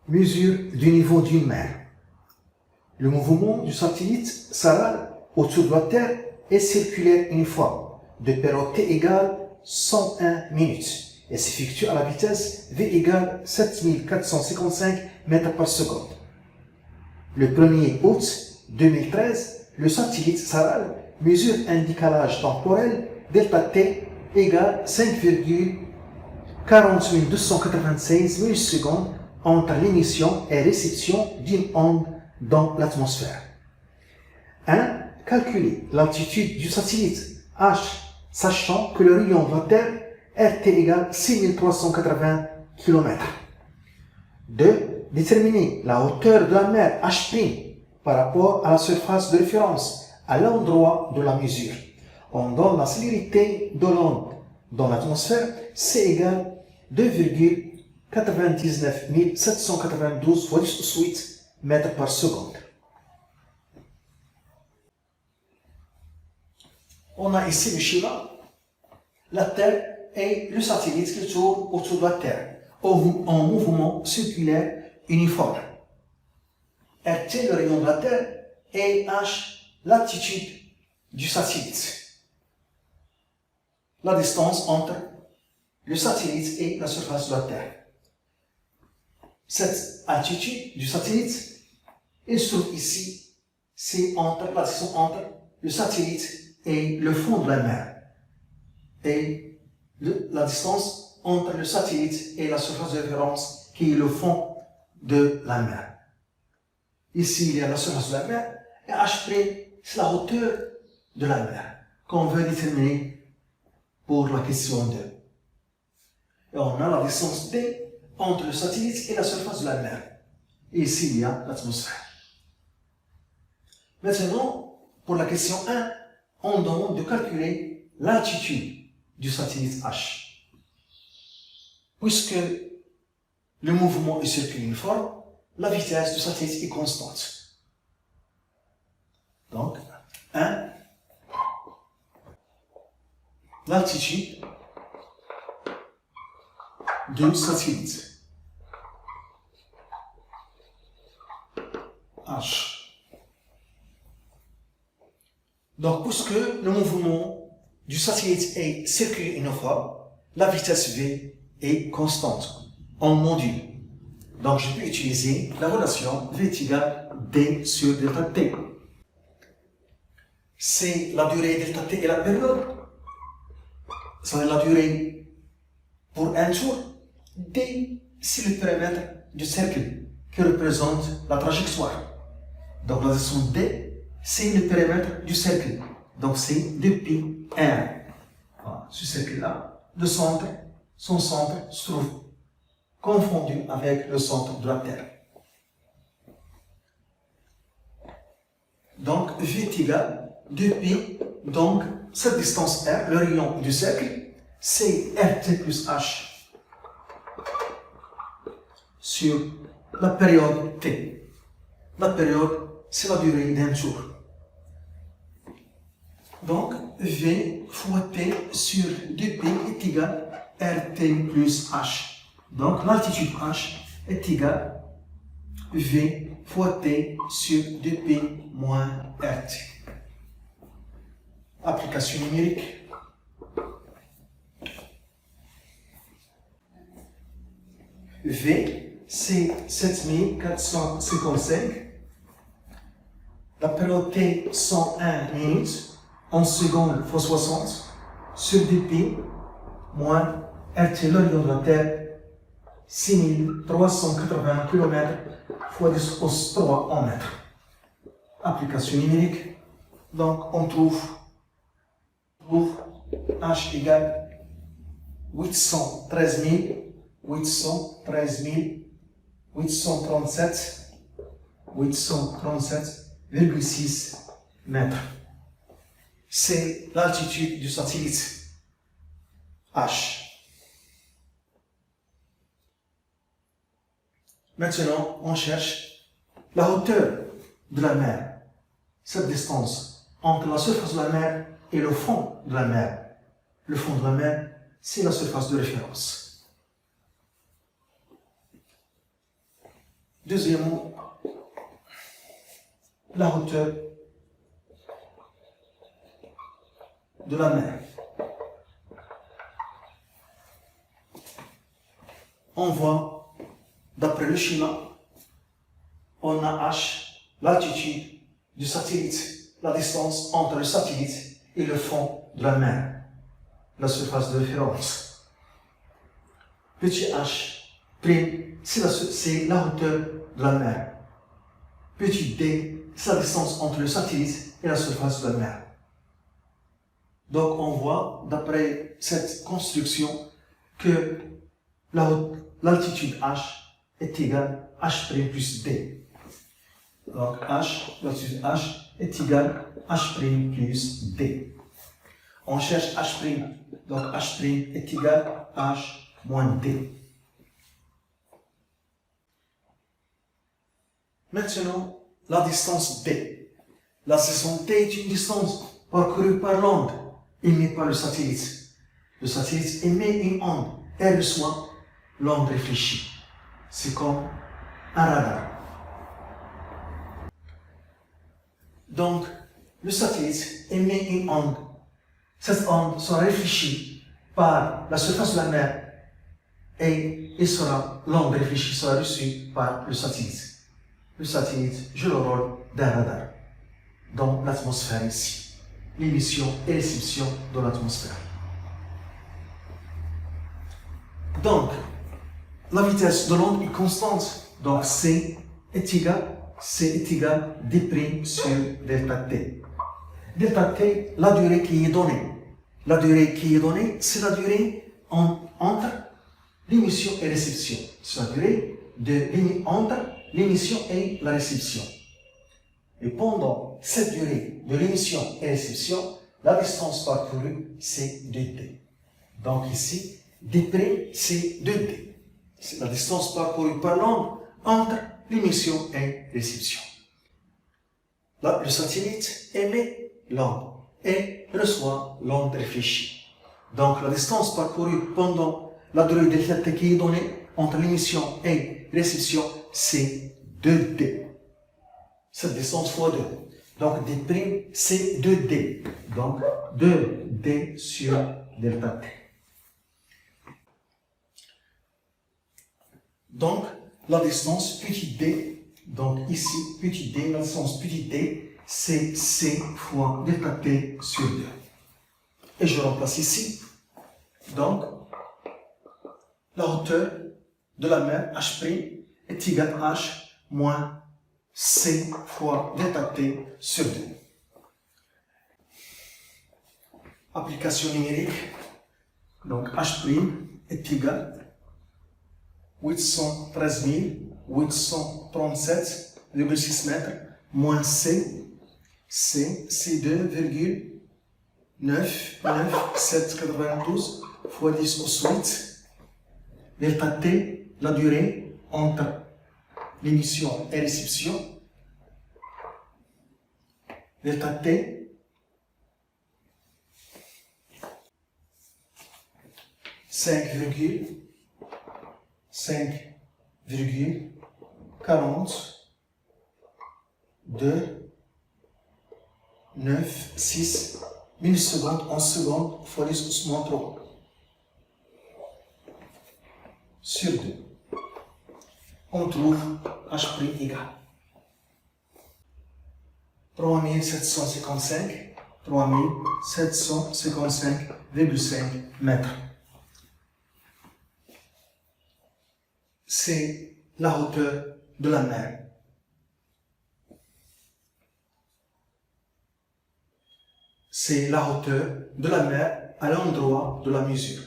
mesure du niveau d'une mer. Le mouvement du satellite Saral autour de la Terre est circulaire uniforme, de période t égale 101 minutes et s'effectue à la vitesse v égale 7455 mètres par seconde. Le 1er août 2013, le satellite Saral mesure un décalage temporel delta t égale 5,40296 millisecondes entre l'émission et réception d'une onde dans l'atmosphère. 1. Calculer l'altitude du satellite H, sachant que le rayon de la Terre RT égale 6380 km. 2. Déterminer la hauteur de la mer H' par rapport à la surface de référence à l'endroit de la mesure. On donne la célérité de l'onde dans l'atmosphère, C égale 2,99 792 fois 10 mètres par seconde. On a ici le schéma. La Terre et le satellite qui tourne autour de la Terre en mouvement circulaire uniforme. RT, le rayon de la Terre, et H, l'altitude du satellite. La distance entre le satellite et la surface de la Terre. Cette altitude du satellite, elle se trouve ici, c'est la distance entre le satellite et le fond de la mer. Et la distance entre le satellite et la surface de référence qui est le fond de la mer. Ici, il y a la surface de la mer et H', c'est la hauteur de la mer qu'on veut déterminer pour la question 2. Et on a la distance D entre le satellite et la surface de la mer. Et ici, il y a l'atmosphère. Maintenant, pour la question 1, on demande de calculer l'altitude du satellite H. Puisque le mouvement est circulaire uniforme, la vitesse du satellite est constante. Donc, 1, l'altitude du satellite H. Donc, puisque le mouvement du satellite est circulaire uniforme, la vitesse V est constante en module. Donc, je peux utiliser la relation V est égale D sur delta T. C'est la durée delta T et la période. C'est la durée pour un jour. D, c'est le périmètre du cercle qui représente la trajectoire. Donc, la distance D, c'est le périmètre du cercle. Donc, c'est depuis 1. Voilà, ce cercle-là, son centre se trouve confondu avec le centre de la Terre. Donc, V est égal depuis cette distance R, le rayon du cercle, c'est RT plus H sur la période T. La période, c'est la durée d'un jour. Donc, V fois T sur 2P est égal à RT plus H. Donc, l'altitude H est égale V fois T sur 2P moins RT. Application numérique. V, c'est 7455. La période T, 101 minutes. En secondes fois 60 sur 2P moins RT, le rayon de la Terre, 6380 km fois 10 pouces 3 en mètres. Application numérique. Donc, on trouve H égale 837,6 mètres. C'est l'altitude du satellite H. Maintenant, on cherche la hauteur de la mer, cette distance entre la surface de la mer et le fond de la mer. Le fond de la mer, c'est la surface de référence. Deuxièmement, la hauteur de la mer. On voit, d'après le schéma, on a H, l'altitude du satellite, la distance entre le satellite et le fond de la mer, la surface de référence. Petit h', c'est la hauteur de la mer. Petit d, c'est la distance entre le satellite et la surface de la mer. Donc on voit, d'après cette construction, que l'altitude h est égale à h' plus d. Donc l'altitude h est égale à h' plus d. On cherche h', donc h' est égal à h moins d. Maintenant, la distance d. La distance d est une distance parcourue par l'onde émise par le satellite. Le satellite émet une onde et reçoit l'onde réfléchie. C'est comme un radar. Donc, le satellite émet une onde. Cette onde sera réfléchie par la surface de la mer et l'onde réfléchie sera reçue par le satellite. Le satellite joue le rôle d'un radar dans l'atmosphère ici. L'émission et réception de l'atmosphère. Donc, la vitesse de l'onde est constante. Donc, C est égal d' sur delta T. Delta T, la durée qui est donnée. La durée qui est donnée, c'est la durée entre l'émission et la réception. C'est la durée entre l'émission et la réception. Et pendant cette durée de l'émission et réception, la distance parcourue, c'est 2d. Donc ici, d', c'est 2d. C'est la distance parcourue par l'onde entre l'émission et réception. Là, le satellite émet l'onde et reçoit l'onde réfléchie. Donc la distance parcourue pendant la durée de delta qui est donnée entre l'émission et réception, c'est 2d. Cette distance fois 2. Donc d', c'est 2d. Donc 2d sur delta t. Donc la distance petit d, donc ici petit d, la distance petit d, c'est c fois delta t sur 2. Et je remplace ici. Donc la hauteur de la mer h' est égale à h moins c fois delta t sur 2. Application numérique. Donc h' est égal à 813 837,6 mètres moins c, c'est 2,99792 fois 10 au 8. Delta t, la durée entre l'émission et réception. Delta t, 5,4296 millisecondes en seconde fois 10 au moins 3 sur 2. On trouve h' égal 3755,5 mètres. C'est la hauteur de la mer. C'est la hauteur de la mer à l'endroit de la mesure.